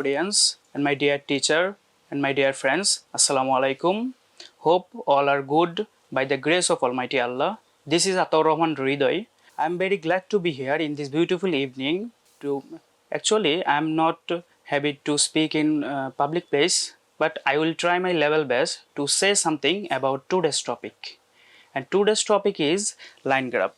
audience and my dear teacher and my dear friends, Assalamu alaikum. Hope all are good by the grace of Almighty Allah. This is 𝗙𝗲𝗋𝗿. I am very glad to be here in this beautiful evening. Actually, I am not habit to speak in public place, but I will try my level best to say something about today's topic. And today's topic is line graph,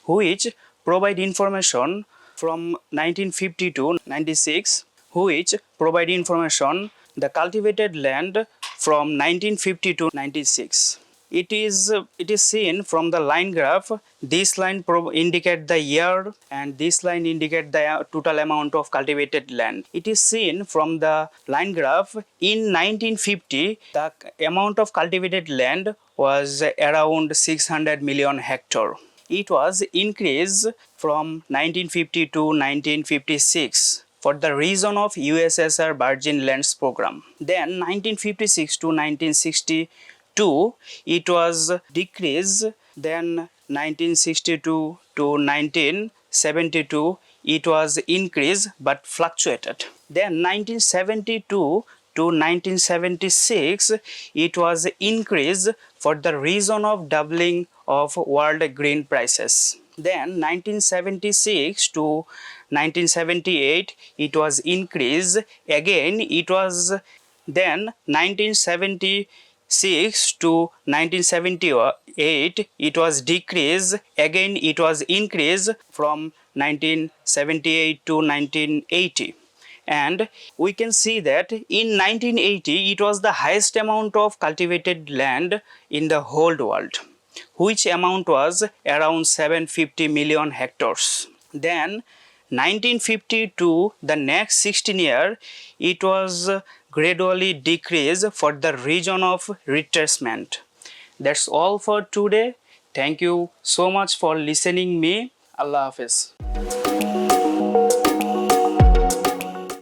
which provide information from 1950 to 96, which provide information the cultivated land from 1950 to 96. It is seen from the line graph. This line indicate the year and this line indicate the total amount of cultivated land. It is seen from the line graph in 1950 the amount of cultivated land was around 600 million hectare. It was increased from 1950 to 1956 for the reason of USSR Virgin Lands program. Then 1956 to 1962 it was decreased. Then 1962 to 1972 it was increased but fluctuated. Then 1972 to 1976 it was increased for the reason of doubling of world grain prices. Then 1976 to 1978 it was increased again. It was then 1976 to 1978 it was decreased again. It was increased from 1978 to 1980. And we can see that in 1980 it was the highest amount of cultivated land in the whole world, which amount was around 750 million hectares. Then 1950 to the next 16 years it was gradually decreased for the reason of retracement. That's all for today. Thank you so much for listening me. Allah Hafiz.